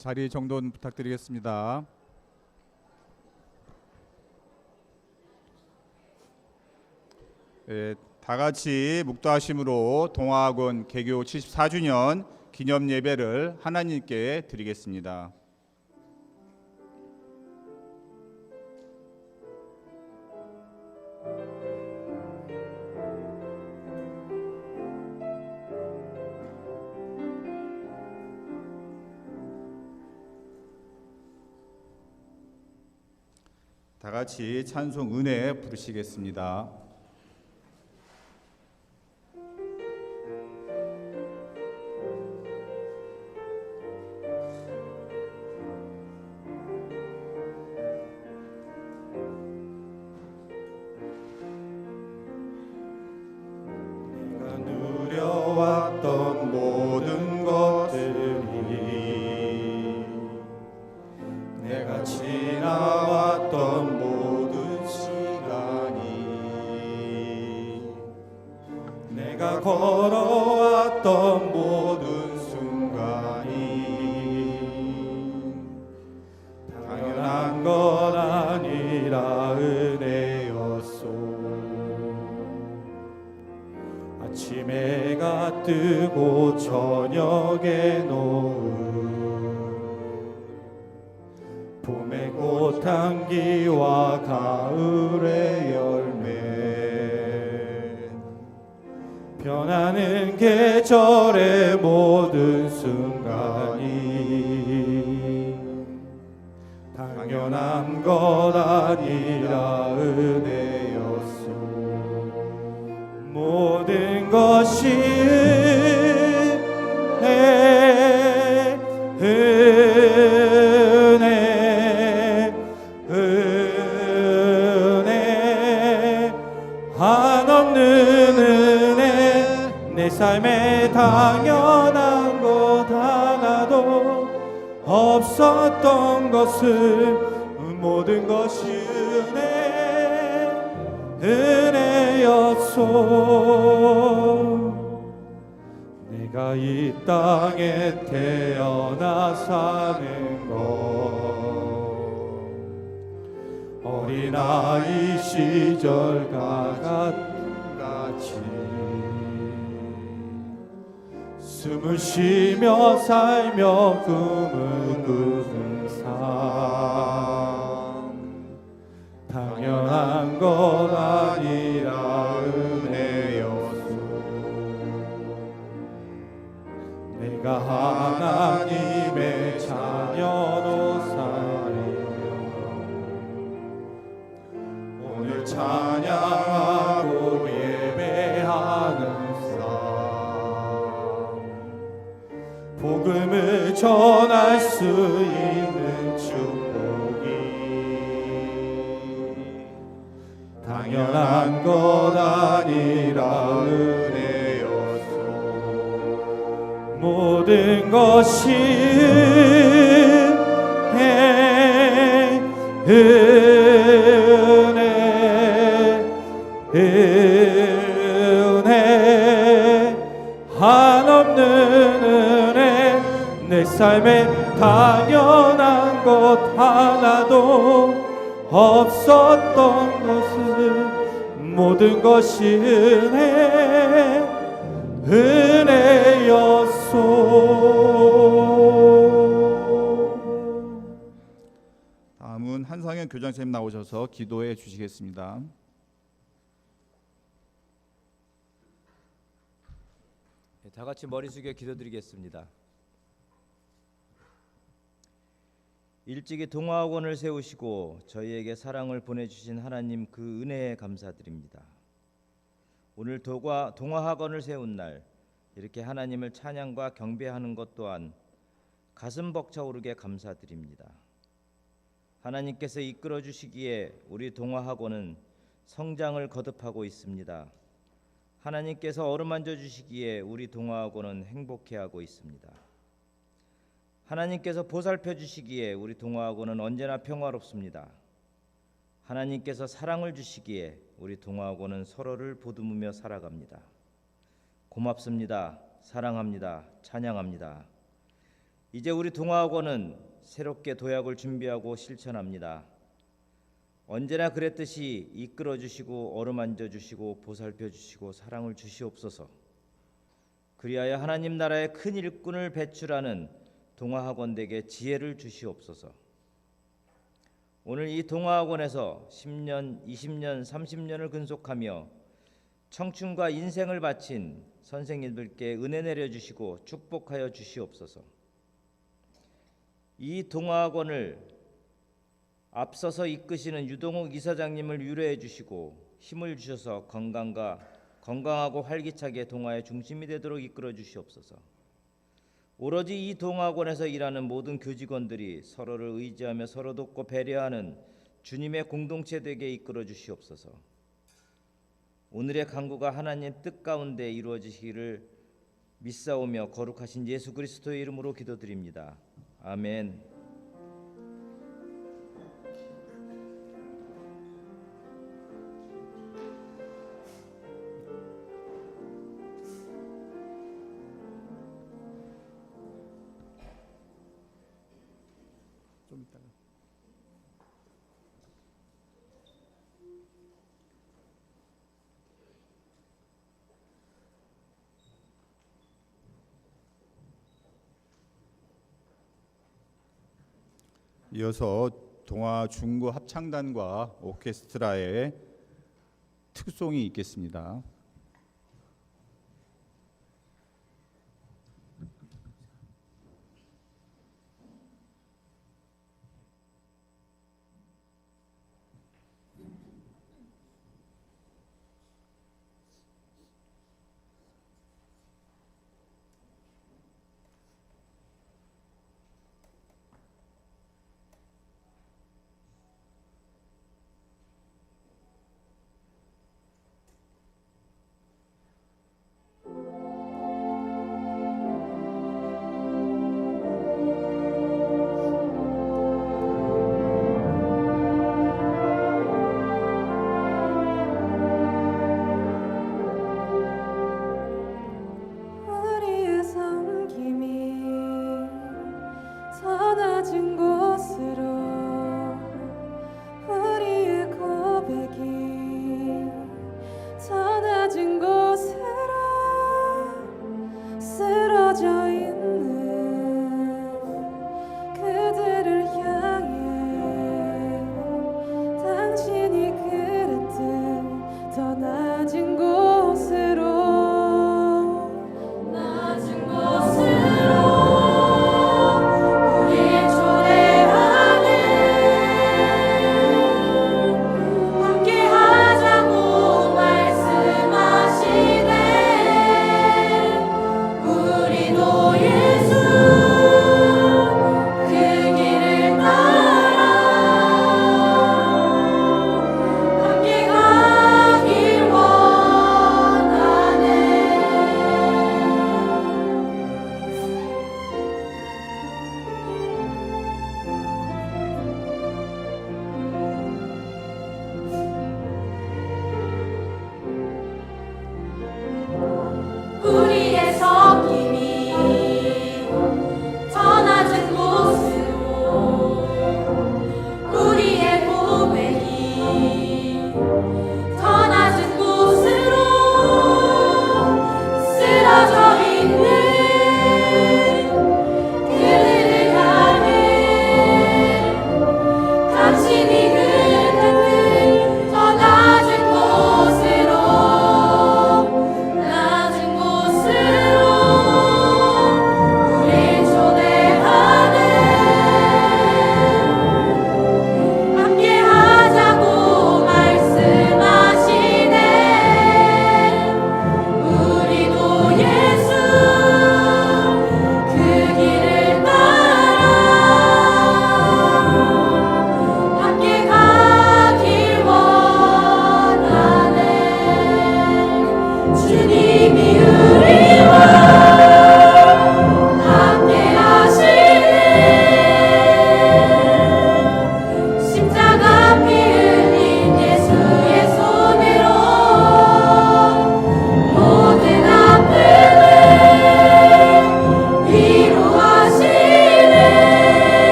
자리 정돈 부탁드리겠습니다. 다 같이 묵도하심으로 동화학원 개교 74주년 기념 예배를 하나님께 드리겠습니다. 다 같이 찬송 은혜 부르시겠습니다. 내가 누려왔던 모든 것들이 내가 지나왔던 모든 시간이 내가 걸어왔던 모든 순간이 당연한 건 아니라 은혜였소. 아침 해가 뜨고 저녁에 노을 봄의 꽃향기와 가을의 열매 변하는 계절의 모든 순간이 당연한 것 아니라 은혜였소. 모든 것이 은혜 은혜 한없는 은혜 내 삶에 당연한 것 하나도 없었던 것을 모든 것이 은혜 은혜였소. 내가 이 땅에 태어나 사는 것 어린아이 시절과 같이 숨을 쉬며 살며 꿈을 꾸는 삶 당연한 것 아니라 은혜였소. 내가 하나님의 자녀로 살며 오늘 찬양하고 예배하는 복음을 전할 수 있는 축복이 당연한 것 아니라 은혜였소. 모든 것이 은혜 한없는 은혜 내 삶에 당연한 것 하나도 없었던 것은 모든 것이 은혜였소. 다음은 한상현 교장선생님 나오셔서 기도해 주시겠습니다. 다 같이 머리 숙여 기도드리겠습니다. 일찍이 동화학원을 세우시고 저희에게 사랑을 보내주신 하나님 그 은혜에 감사드립니다. 오늘 동화학원을 세운 날 이렇게 하나님을 찬양과 경배하는 것 또한 가슴 벅차오르게 감사드립니다. 하나님께서 이끌어 주시기에 우리 동화학원은 성장을 거듭하고 있습니다. 하나님께서 어루만져 주시기에 우리 동화학원은 행복해하고 있습니다. 하나님께서 보살펴 주시기에 우리 동화학원은 언제나 평화롭습니다. 하나님께서 사랑을 주시기에 우리 동화학원은 서로를 보듬으며 살아갑니다. 고맙습니다. 사랑합니다. 찬양합니다. 이제 우리 동화학원은 새롭게 도약을 준비하고 실천합니다. 언제나 그랬듯이 이끌어 주시고 어루만져 주시고 보살펴 주시고 사랑을 주시옵소서. 그리하여 하나님 나라의 큰 일꾼을 배출하는 동화학원에게 지혜를 주시옵소서. 오늘 이 동화학원에서 10년, 20년, 30년을 근속하며 청춘과 인생을 바친 선생님들께 은혜 내려주시고 축복하여 주시옵소서. 이 동화학원을 앞서서 이끄시는 유동욱 이사장님을 위로해 주시고 힘을 주셔서 건강하고 활기차게 동화의 중심이 되도록 이끌어 주시옵소서. 오로지 이 동화학원에서 일하는 모든 교직원들이 서로를 의지하며 서로 돕고 배려하는 주님의 공동체 되게 이끌어 주시옵소서. 오늘의 강구가 하나님 뜻 가운데 이루어지시기를 믿사오며 거룩하신 예수 그리스도의 이름으로 기도드립니다. 아멘. 좀 이따가. 이어서 동화 중고 합창단과 오케스트라의 특송이 있겠습니다.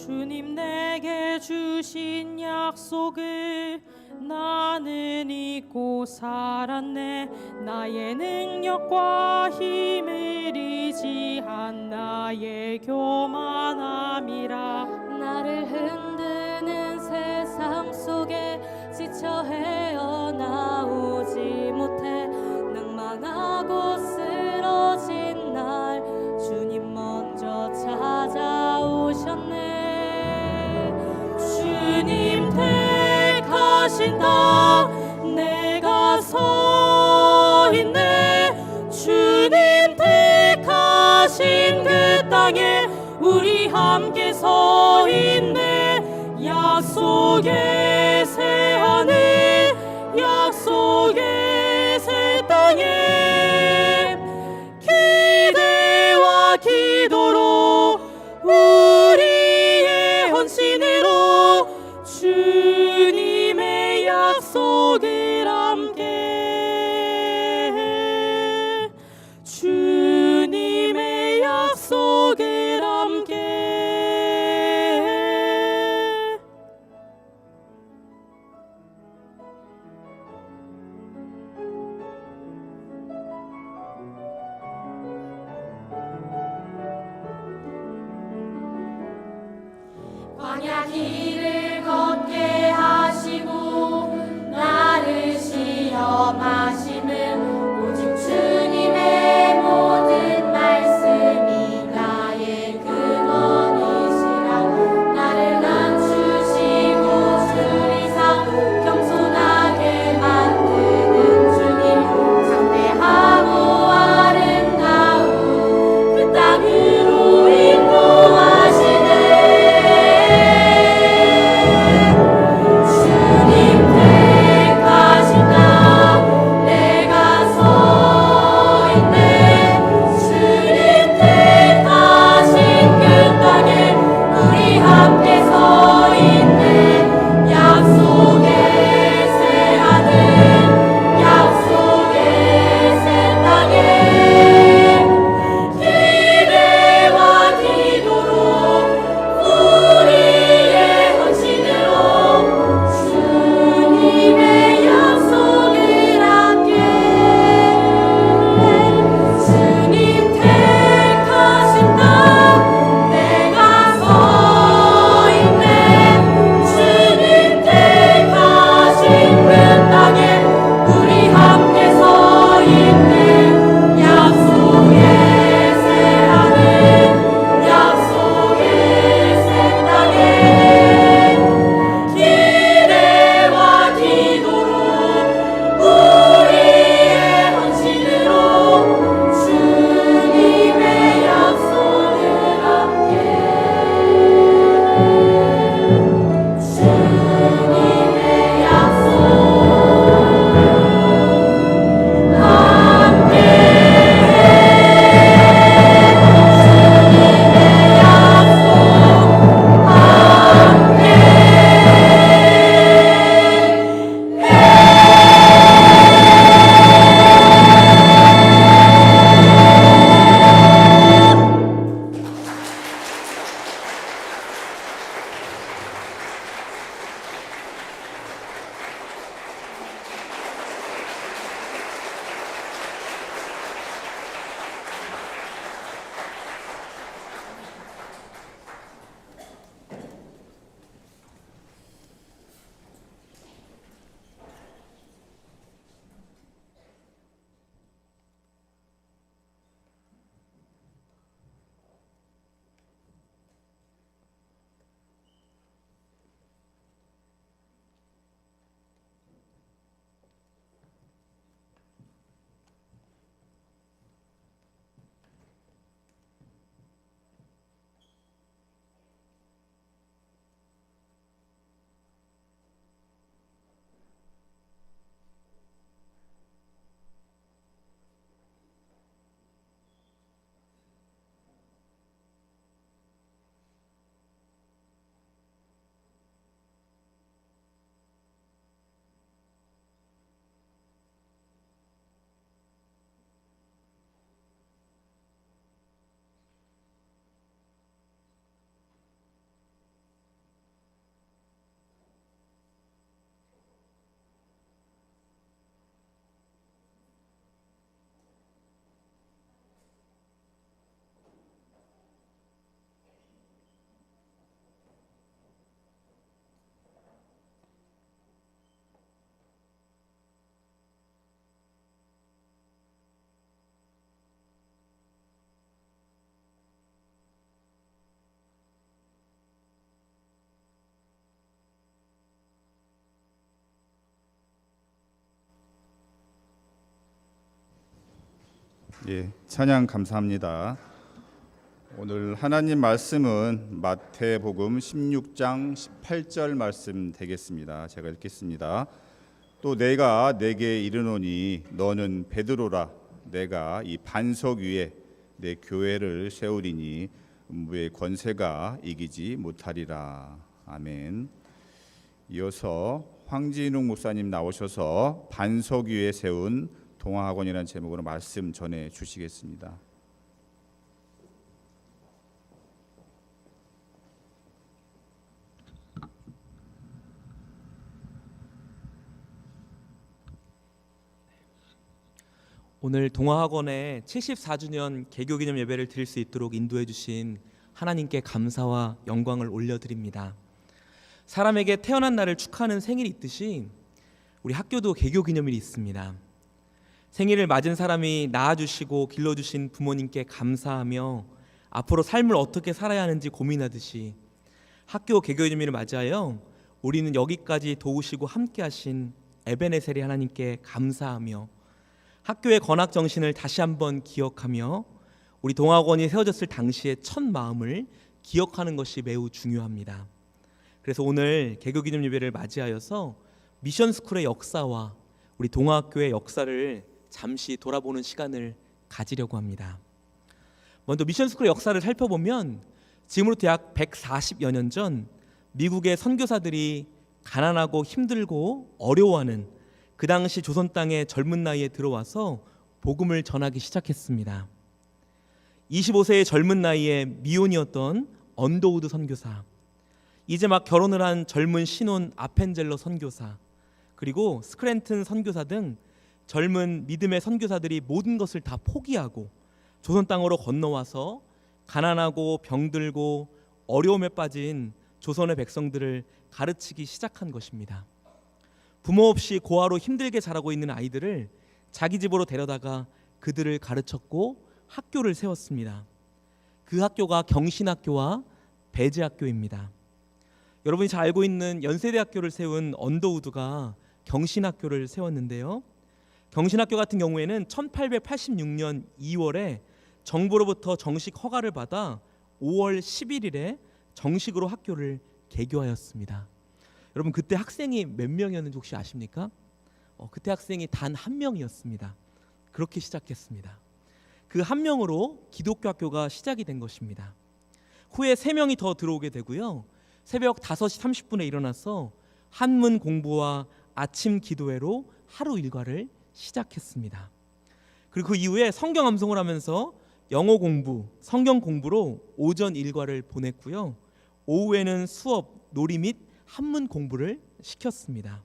주님 내게 주신 약속을 나는 잊고 살았네. 나의 능력과 힘을 의지한 나의 교만함이라. 나를 흔드는 세상 속에 지쳐 헤어나오지 못해 낭망하고 쓰러진 날 주님 먼저 찾아오셨네. 주님 택하신다 내가 서 있네. 주님 택하신 그 땅에 우리 함께 서 있네. 약속의 새 하늘 약속의 새 땅에 기대와 기도로 우리의 헌신으로 주님의 약속을 함께 주님의 약속을 함께 광야 길을 걷게 하시고 나를 시험하심은 오직 주님의 모든 말씀이 나의 근원이시라. 나를 낮추시고 주리사 겸손하게 만드는 주님 장대하고 아름다운 그 땅으로 인도하시네. 예, 찬양 감사합니다. 오늘 하나님 말씀은 마태복음 16장 18절 말씀 되겠습니다. 제가 읽겠습니다. 또 내가 내게 이르노니 너는 베드로라. 내가 이 반석 위에 내 교회를 세우리니 음부의 권세가 이기지 못하리라. 아멘. 이어서 황진웅 목사님 나오셔서 반석 위에 세운 동화학원이라는 제목으로 말씀 전해 주시겠습니다. 오늘 동화학원의 74주년 개교기념 예배를 드릴 수 있도록 인도해 주신 하나님께 감사와 영광을 올려드립니다. 사람에게 태어난 날을 축하하는 생일이 있듯이 우리 학교도 개교기념일이 있습니다. 생일을 맞은 사람이 낳아주시고 길러주신 부모님께 감사하며 앞으로 삶을 어떻게 살아야 하는지 고민하듯이 학교 개교기념일을 맞이하여 우리는 여기까지 도우시고 함께하신 에베네셀이 하나님께 감사하며 학교의 건학 정신을 다시 한번 기억하며 우리 동학원이 세워졌을 당시의 첫 마음을 기억하는 것이 매우 중요합니다. 그래서 오늘 개교기념 예배를 맞이하여서 미션스쿨의 역사와 우리 동아학교의 역사를 잠시 돌아보는 시간을 가지려고 합니다. 먼저 미션스쿨의 역사를 살펴보면 지금으로부터 약 140여 년 전 미국의 선교사들이 가난하고 힘들고 어려워하는 그 당시 조선 땅에 젊은 나이에 들어와서 복음을 전하기 시작했습니다. 25세의 젊은 나이에 미혼이었던 언더우드 선교사, 이제 막 결혼을 한 젊은 신혼 아펜젤러 선교사, 그리고 스크랜튼 선교사 등 젊은 믿음의 선교사들이 모든 것을 다 포기하고 조선 땅으로 건너와서 가난하고 병들고 어려움에 빠진 조선의 백성들을 가르치기 시작한 것입니다. 부모 없이 고아로 힘들게 자라고 있는 아이들을 자기 집으로 데려다가 그들을 가르쳤고 학교를 세웠습니다. 그 학교가 경신학교와 배제학교입니다. 여러분이 잘 알고 있는 연세대학교를 세운 언더우드가 경신학교를 세웠는데요. 경신학교 같은 경우에는 1886년 2월에 정부로부터 정식 허가를 받아 5월 11일에 정식으로 학교를 개교하였습니다. 여러분 그때 학생이 몇 명이었는지 혹시 아십니까? 그때 학생이 단 한 명이었습니다. 그렇게 시작했습니다. 그 한 명으로 기독교 학교가 시작이 된 것입니다. 후에 3명이 더 들어오게 되고요. 새벽 5시 30분에 일어나서 한문 공부와 아침 기도회로 하루 일과를 시작했습니다. 그리고 그 이후에 성경 암송을 하면서 영어 공부, 성경 공부로 오전 일과를 보냈고요. 오후에는 수업, 놀이 및 한문 공부를 시켰습니다.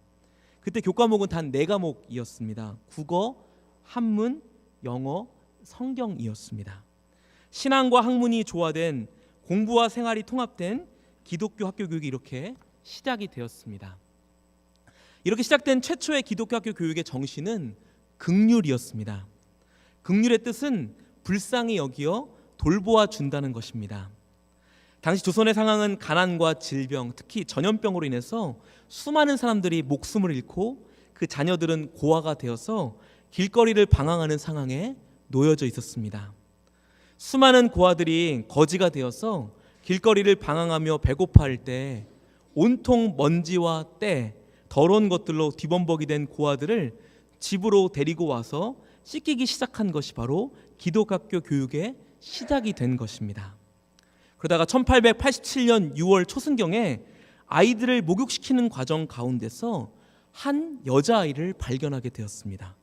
그때 교과목은 단 4과목이었습니다. 국어, 한문, 영어, 성경이었습니다. 신앙과 학문이 조화된 공부와 생활이 통합된 기독교 학교 교육이 이렇게 시작이 되었습니다. 이렇게 시작된 최초의 기독교 학교 교육의 정신은 긍휼이었습니다. 긍휼의 뜻은 불쌍히 여기어 돌보아 준다는 것입니다. 당시 조선의 상황은 가난과 질병, 특히 전염병으로 인해서 수많은 사람들이 목숨을 잃고 그 자녀들은 고아가 되어서 길거리를 방황하는 상황에 놓여져 있었습니다. 수많은 고아들이 거지가 되어서 길거리를 방황하며 배고파할 때 온통 먼지와 때, 더러운 것들로 뒤범벅이 된 고아들을 집으로 데리고 와서 씻기기 시작한 것이 바로 기독학교 교육의 시작이 된 것입니다. 그러다가 1887년 6월 초순경에 아이들을 목욕시키는 과정 가운데서 한 여자아이를 발견하게 되었습니다.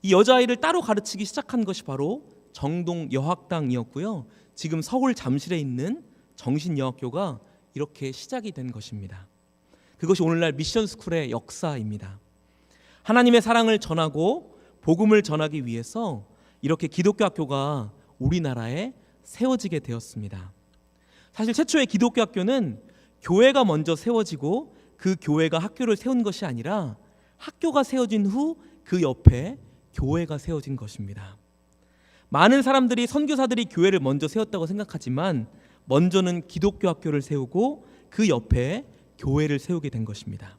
이 여자아이를 따로 가르치기 시작한 것이 바로 정동여학당이었고요. 지금 서울 잠실에 있는 정신여학교가 이렇게 시작이 된 것입니다. 그것이 오늘날 미션스쿨의 역사입니다. 하나님의 사랑을 전하고 복음을 전하기 위해서 이렇게 기독교 학교가 우리나라에 세워지게 되었습니다. 사실 최초의 기독교 학교는 교회가 먼저 세워지고 그 교회가 학교를 세운 것이 아니라 학교가 세워진 후 그 옆에 교회가 세워진 것입니다. 많은 사람들이 선교사들이 교회를 먼저 세웠다고 생각하지만 먼저는 기독교 학교를 세우고 그 옆에 교회를 세우게 된 것입니다.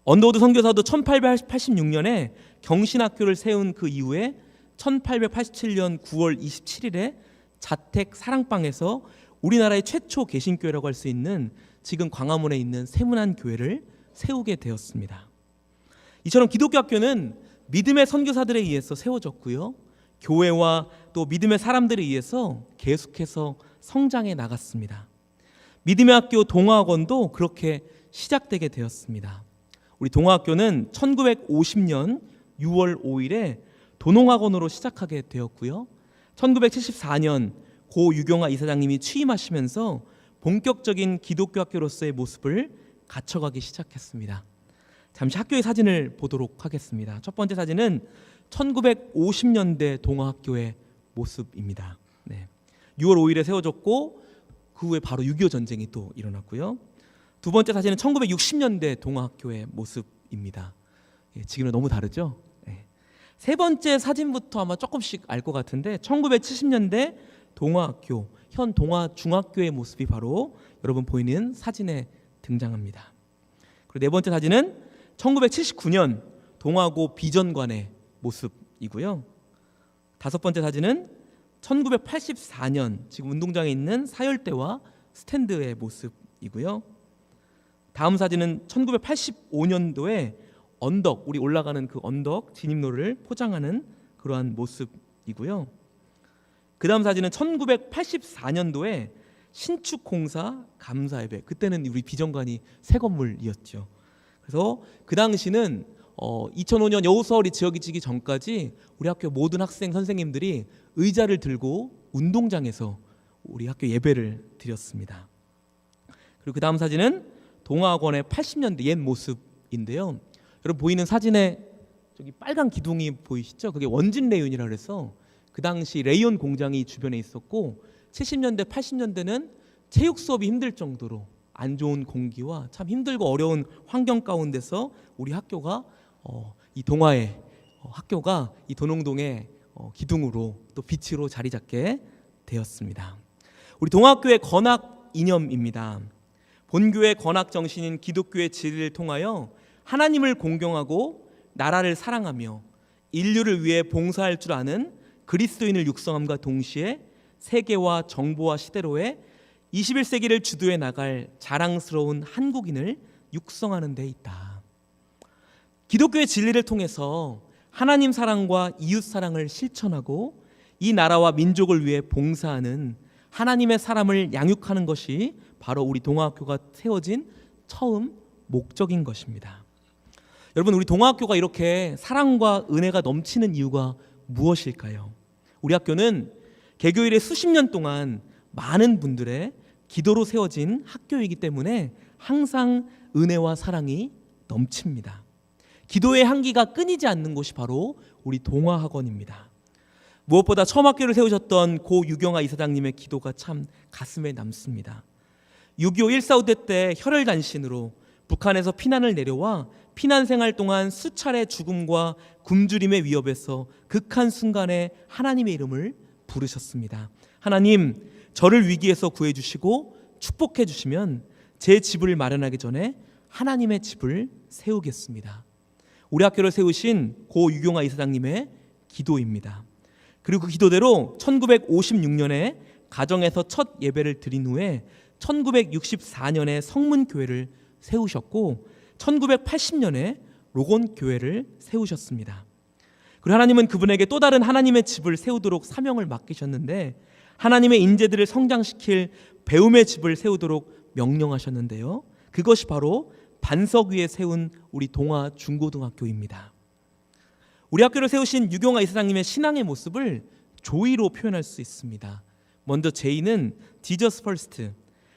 언더우드 선교사도 1886년에 경신학교를 세운 그 이후에 1887년 9월 27일에 자택 사랑방에서 우리나라의 최초 개신교회라고 할 수 있는 지금 광화문에 있는 세문안 교회를 세우게 되었습니다. 이처럼 기독교 학교는 믿음의 선교사들에 의해서 세워졌고요. 교회와 또 믿음의 사람들에 의해서 계속해서 성장해 나갔습니다. 믿음의 학교 동아학원도 그렇게 시작되게 되었습니다. 우리 동아학교는 1950년 6월 5일에 도농학원으로 시작하게 되었고요. 1974년 고 유경아 이사장님이 취임하시면서 본격적인 기독교 학교로서의 모습을 갖춰가기 시작했습니다. 잠시 학교의 사진을 보도록 하겠습니다. 첫 번째 사진은 1950년대 동아학교의 모습입니다. 6월 5일에 세워졌고 그 후에 바로 6.25 전쟁이 또 일어났고요. 두 번째 사진은 1960년대 동아학교의 모습입니다. 지금은 너무 다르죠? 세 번째 사진부터 아마 조금씩 알 것 같은데 1970년대 동아학교, 현 동아중학교의 모습이 바로 여러분 보이는 사진에 등장합니다. 그리고 네 번째 사진은 1979년 동아고 비전관의 모습이고요. 다섯 번째 사진은 1984년 지금 운동장에 있는 사열대와 스탠드의 모습이고요. 다음 사진은 1985년도에 언덕, 우리 올라가는 그 언덕 진입로를 포장하는 그러한 모습이고요. 그 다음 사진은 1984년도에 신축공사 감사예배, 그때는 우리 비전관이 새 건물이었죠. 그래서 그 당시는 2005년 여우서울이 지어지기 전까지 우리 학교 모든 학생 선생님들이 의자를 들고 운동장에서 우리 학교 예배를 드렸습니다. 그리고 그 다음 사진은 동아학원의 80년대 옛 모습인데요. 여러분 보이는 사진에 저기 빨간 기둥이 보이시죠? 그게 원진 레이온이라 그래서 그 당시 레이온 공장이 주변에 있었고 70년대 80년대는 체육 수업이 힘들 정도로 안 좋은 공기와 참 힘들고 어려운 환경 가운데서 우리 학교가 이 동아의 학교가 이 도농동의 기둥으로 또 빛으로 자리 잡게 되었습니다. 우리 동아학교의 건학 이념입니다. 본교의 건학 정신인 기독교의 진리를 통하여 하나님을 공경하고 나라를 사랑하며 인류를 위해 봉사할 줄 아는 그리스도인을 육성함과 동시에 세계와 정보와 시대로의 21세기를 주도해 나갈 자랑스러운 한국인을 육성하는 데 있다. 기독교의 진리를 통해서 하나님 사랑과 이웃 사랑을 실천하고 이 나라와 민족을 위해 봉사하는 하나님의 사람을 양육하는 것이 바로 우리 동아학교가 세워진 처음 목적인 것입니다. 여러분, 우리 동아학교가 이렇게 사랑과 은혜가 넘치는 이유가 무엇일까요? 우리 학교는 개교 이래 수십 년 동안 많은 분들의 기도로 세워진 학교이기 때문에 항상 은혜와 사랑이 넘칩니다. 기도의 향기가 끊이지 않는 곳이 바로 우리 동아학원입니다. 무엇보다 처음 학교를 세우셨던 고 유경아 이사장님의 기도가 참 가슴에 남습니다. 6.25 1.4 때 혈혈단신으로 북한에서 피난을 내려와 피난 생활 동안 수차례 죽음과 굶주림의 위협에서 극한 순간에 하나님의 이름을 부르셨습니다. 하나님, 저를 위기에서 구해주시고 축복해주시면 제 집을 마련하기 전에 하나님의 집을 세우겠습니다. 우리 학교를 세우신 고 유경아 이사장님의 기도입니다. 그리고 그 기도대로 1956년에 가정에서 첫 예배를 드린 후에 1964년에 성문교회를 세우셨고 1980년에 로곤교회를 세우셨습니다. 그리고 하나님은 그분에게 또 다른 하나님의 집을 세우도록 사명을 맡기셨는데 하나님의 인재들을 성장시킬 배움의 집을 세우도록 명령하셨는데요. 그것이 바로 반석 위에 세운 우리 동아 중고등학교입니다. 우리 학교를 세우신 유경아 이사장님의 신앙의 모습을 조이로 표현할 수 있습니다. 먼저 J는 Jesus first,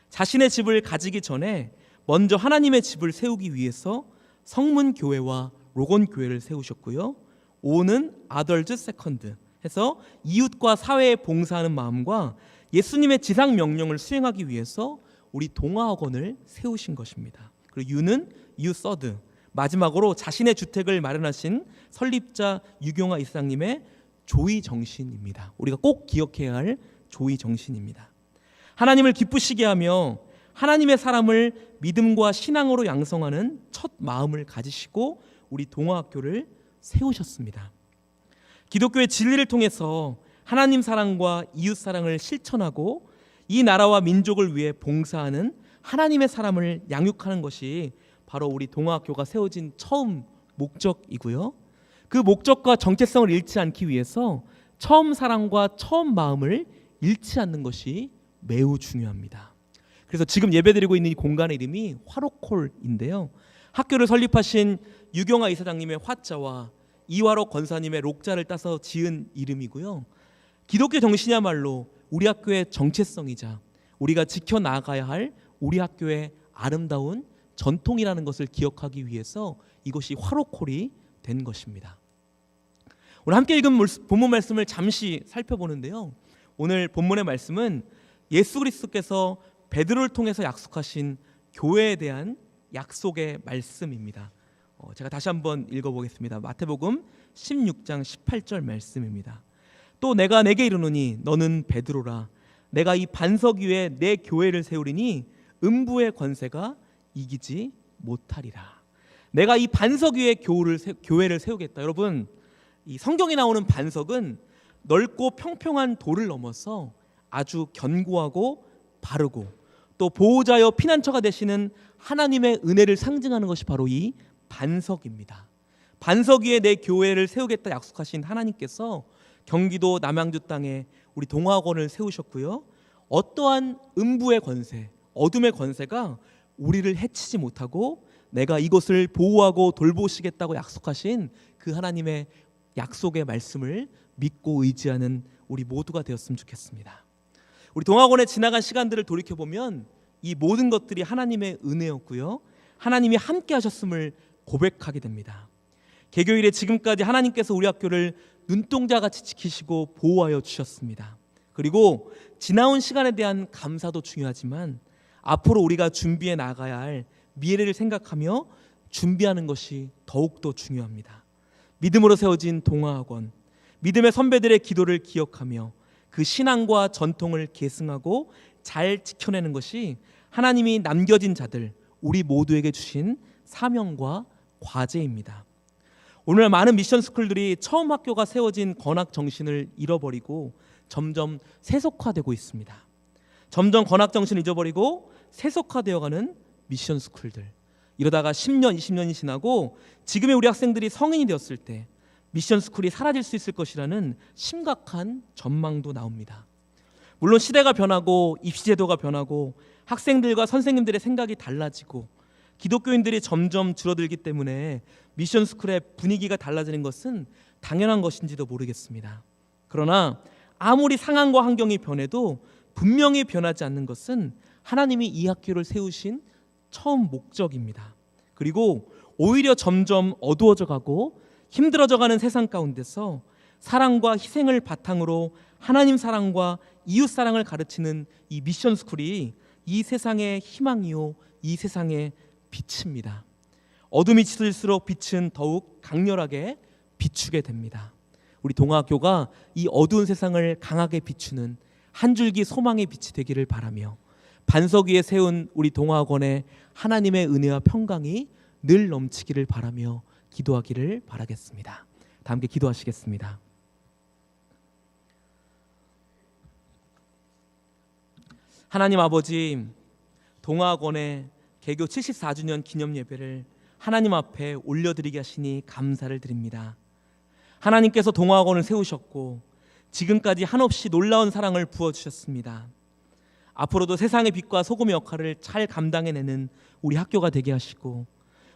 자신의 집을 가지기 전에 먼저 하나님의 집을 세우기 위해서 성문교회와 로곤교회를 세우셨고요. O는 others second 해서 이웃과 사회에 봉사하는 마음과 예수님의 지상 명령을 수행하기 위해서 우리 동아학원을 세우신 것입니다. 그리고 U는 you third, 마지막으로 자신의 주택을 마련하신 설립자 유경아 이사장님의 조의 정신입니다. 우리가 꼭 기억해야 할 조의 정신입니다. 하나님을 기쁘시게 하며 하나님의 사람을 믿음과 신앙으로 양성하는 첫 마음을 가지시고 우리 동아학교를 세우셨습니다. 기독교의 진리를 통해서 하나님 사랑과 이웃 사랑을 실천하고 이 나라와 민족을 위해 봉사하는 하나님의 사람을 양육하는 것이 바로 우리 동아학교가 세워진 처음 목적이고요. 그 목적과 정체성을 잃지 않기 위해서 처음 사랑과 처음 마음을 잃지 않는 것이 매우 중요합니다. 그래서 지금 예배드리고 있는 이 공간의 이름이 화로콜인데요. 학교를 설립하신 유경아 이사장님의 화자와 이화로 권사님의 록자를 따서 지은 이름이고요. 기독교 정신이야말로 우리 학교의 정체성이자 우리가 지켜나가야 할 우리 학교의 아름다운 전통이라는 것을 기억하기 위해서 이것이 화로콜이 된 것입니다. 오늘 함께 읽은 본문 말씀을 잠시 살펴보는데요. 오늘 본문의 말씀은 예수 그리스도께서 베드로를 통해서 약속하신 교회에 대한 약속의 말씀입니다. 제가 다시 한번 읽어보겠습니다. 마태복음 16장 18절 말씀입니다. 또 내가 내게 이르노니 너는 베드로라. 내가 이 반석 위에 내 교회를 세우리니 음부의 권세가 이기지 못하리라. 내가 이 반석 위에 교회를 세우겠다. 여러분, 이 성경에 나오는 반석은 넓고 평평한 돌을 넘어서 아주 견고하고 바르고 또 보호자여 피난처가 되시는 하나님의 은혜를 상징하는 것이 바로 이 반석입니다. 반석 위에 내 교회를 세우겠다 약속하신 하나님께서 경기도 남양주 땅에 우리 동아학원을 세우셨고요. 어떠한 음부의 권세, 어둠의 권세가 우리를 해치지 못하고 내가 이곳을 보호하고 돌보시겠다고 약속하신 그 하나님의 약속의 말씀을 믿고 의지하는 우리 모두가 되었으면 좋겠습니다. 우리 동아학원에 지나간 시간들을 돌이켜보면 이 모든 것들이 하나님의 은혜였고요. 하나님이 함께 하셨음을 고백하게 됩니다. 개교 이래 지금까지 하나님께서 우리 학교를 눈동자같이 지키시고 보호하여 주셨습니다. 그리고 지나온 시간에 대한 감사도 중요하지만 앞으로 우리가 준비해 나가야 할 미래를 생각하며 준비하는 것이 더욱더 중요합니다. 믿음으로 세워진 동아학원, 믿음의 선배들의 기도를 기억하며 그 신앙과 전통을 계승하고 잘 지켜내는 것이 하나님이 남겨진 자들, 우리 모두에게 주신 사명과 과제입니다. 오늘 많은 미션 스쿨들이 처음 학교가 세워진 건학 정신을 잃어버리고 점점 세속화되고 있습니다. 점점 건학 정신을 잊어버리고 세속화되어가는 미션 스쿨들. 이러다가 10년, 20년이 지나고 지금의 우리 학생들이 성인이 되었을 때 미션 스쿨이 사라질 수 있을 것이라는 심각한 전망도 나옵니다. 물론 시대가 변하고 입시 제도가 변하고 학생들과 선생님들의 생각이 달라지고 기독교인들이 점점 줄어들기 때문에 미션 스쿨의 분위기가 달라지는 것은 당연한 것인지도 모르겠습니다. 그러나 아무리 상황과 환경이 변해도 분명히 변하지 않는 것은 하나님이 이 학교를 세우신 처음 목적입니다. 그리고 오히려 점점 어두워져 가고 힘들어져 가는 세상 가운데서 사랑과 희생을 바탕으로 하나님 사랑과 이웃 사랑을 가르치는 이 미션 스쿨이 이 세상의 희망이요, 이 세상의 빛입니다. 어둠이 짙을수록 빛은 더욱 강렬하게 비추게 됩니다. 우리 동아학교가 이 어두운 세상을 강하게 비추는 한 줄기 소망의 빛이 되기를 바라며 반석 위에 세운 우리 동아학원의 하나님의 은혜와 평강이 늘 넘치기를 바라며 기도하기를 바라겠습니다. 다 함께 기도하시겠습니다. 하나님 아버지, 동아학원의 개교 74주년 기념 예배를 하나님 앞에 올려드리게 하시니 감사를 드립니다. 하나님께서 동아학원을 세우셨고 지금까지 한없이 놀라운 사랑을 부어주셨습니다. 앞으로도 세상의 빛과 소금의 역할을 잘 감당해내는 우리 학교가 되게 하시고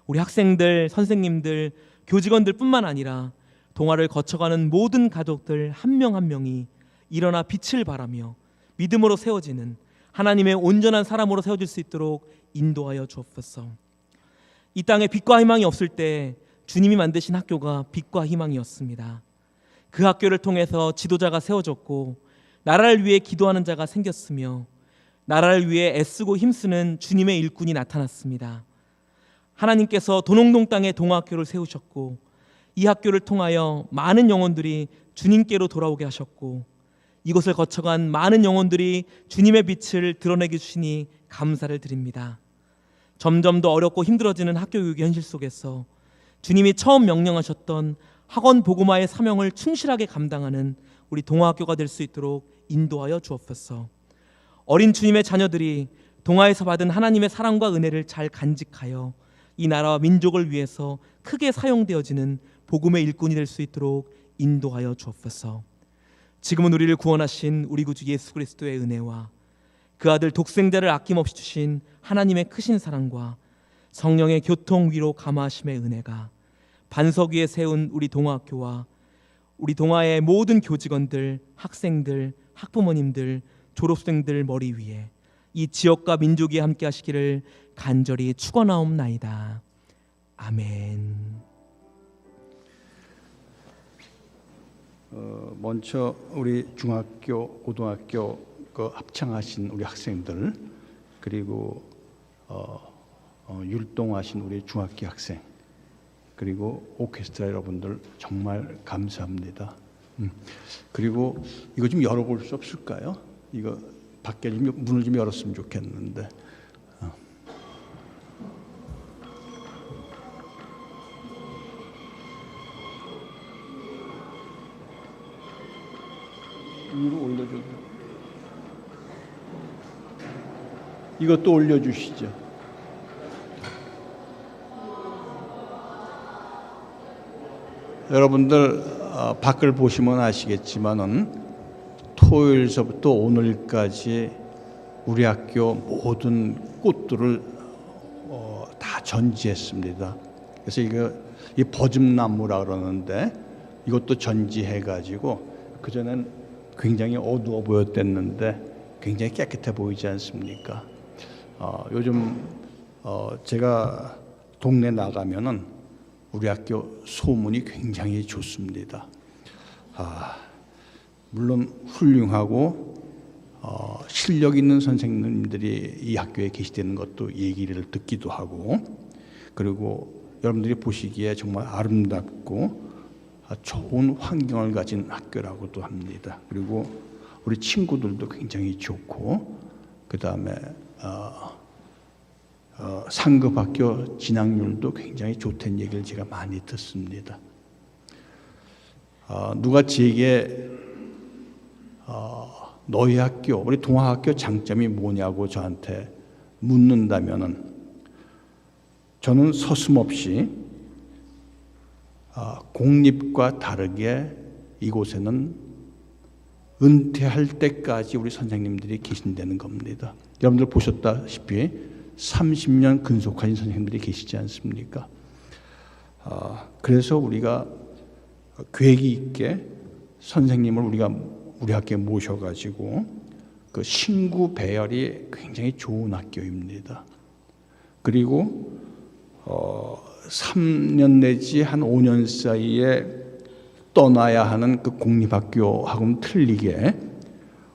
우리 학생들, 선생님들, 교직원들 뿐만 아니라 동아를 거쳐가는 모든 가족들 한 명 한 명이 일어나 빛을 발하며 믿음으로 세워지는 하나님의 온전한 사람으로 세워질 수 있도록 인도하여 주옵소서. 이 땅에 빛과 희망이 없을 때 주님이 만드신 학교가 빛과 희망이었습니다. 그 학교를 통해서 지도자가 세워졌고 나라를 위해 기도하는 자가 생겼으며 나라를 위해 애쓰고 힘쓰는 주님의 일꾼이 나타났습니다. 하나님께서 도농동 땅에 동아학교를 세우셨고 이 학교를 통하여 많은 영혼들이 주님께로 돌아오게 하셨고 이곳을 거쳐간 많은 영혼들이 주님의 빛을 드러내게 주시니 감사를 드립니다. 점점 더 어렵고 힘들어지는 학교 교육의 현실 속에서 주님이 처음 명령하셨던 학원 복음화의 사명을 충실하게 감당하는 우리 동아학교가 될 수 있도록 인도하여 주옵소서. 어린 주님의 자녀들이 동아에서 받은 하나님의 사랑과 은혜를 잘 간직하여 이 나라와 민족을 위해서 크게 사용되어지는 복음의 일꾼이 될 수 있도록 인도하여 주옵소서. 지금은 우리를 구원하신 우리 구주 예수 그리스도의 은혜와 그 아들 독생자를 아낌없이 주신 하나님의 크신 사랑과 성령의 교통 위로 감화하심의 은혜가 반석 위에 세운 우리 동아학교와 우리 동아의 모든 교직원들, 학생들, 학부모님들, 졸업생들 머리 위에 이 지역과 민족이 함께 하시기를 간절히 축원하옵나이다. 아멘. 먼저 우리 중학교, 고등학교 그 합창하신 우리 학생들, 그리고 율동하신 우리 중학교 학생, 그리고 오케스트라 여러분들 정말 감사합니다. 그리고 이거 좀 열어볼 수 없을까요? 이거 밖에 좀 문을 좀 열었으면 좋겠는데. 위로 올려줘도. 이것도 올려주시죠. 여러분들 밖을 보시면 아시겠지만은 토요일서부터 오늘까지 우리 학교 모든 꽃들을 다 전지했습니다. 그래서 이 버즘나무라 그러는데 이것도 전지해가지고 그전엔 굉장히 어두워 보였댔는데 굉장히 깨끗해 보이지 않습니까? 요즘 제가 동네 나가면은 우리 학교 소문이 굉장히 좋습니다. 물론 훌륭하고 실력 있는 선생님들이 이 학교에 계시다는 것도 얘기를 듣기도 하고, 그리고 여러분들이 보시기에 정말 아름답고 좋은 환경을 가진 학교라고도 합니다. 그리고 우리 친구들도 굉장히 좋고, 그 다음에 상급학교 진학률도 굉장히 좋다는 얘기를 제가 많이 듣습니다. 누가 제게 너희 학교, 우리 동아학교 장점이 뭐냐고 저한테 묻는다면은 저는 서슴없이 공립과 다르게 이곳에는 은퇴할 때까지 우리 선생님들이 계신다는 겁니다. 여러분들 보셨다시피 30년 근속하신 선생님들이 계시지 않습니까? 그래서 우리가 계획이 있게 선생님을 우리 학교에 모셔가지고 그 신구 배열이 굉장히 좋은 학교입니다. 그리고 3년 내지 한 5년 사이에 떠나야 하는 그 공립학교하고는 틀리게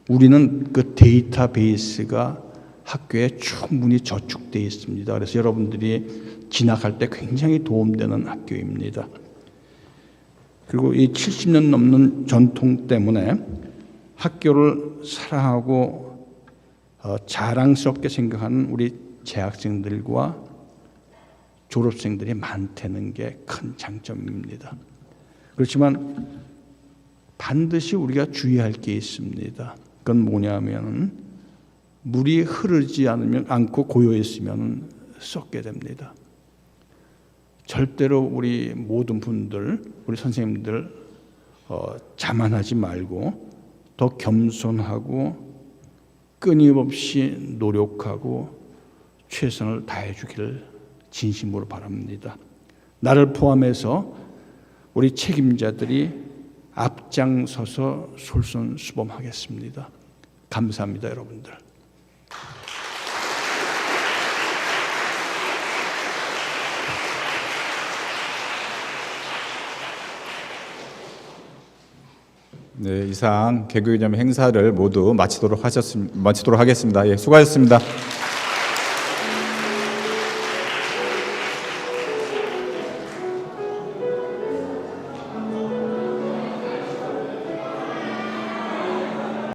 우리는 그 데이터베이스가 학교에 충분히 저축되어 있습니다. 그래서 여러분들이 진학할 때 굉장히 도움되는 학교입니다. 그리고 이 70년 넘는 전통 때문에 학교를 사랑하고 자랑스럽게 생각하는 우리 재학생들과 졸업생들이 많다는 게 큰 장점입니다. 그렇지만 반드시 우리가 주의할 게 있습니다. 그건 뭐냐면 물이 흐르지 않고 고요했으면 썩게 됩니다. 절대로 우리 모든 분들, 우리 선생님들 자만하지 말고 더 겸손하고 끊임없이 노력하고 최선을 다해 주기를 진심으로 바랍니다. 나를 포함해서 우리 책임자들이 앞장서서 솔선수범하겠습니다. 감사합니다, 여러분들. 네, 이상 개교기념 행사를 모두 마치도록 하겠습니다. 예, 수고하셨습니다.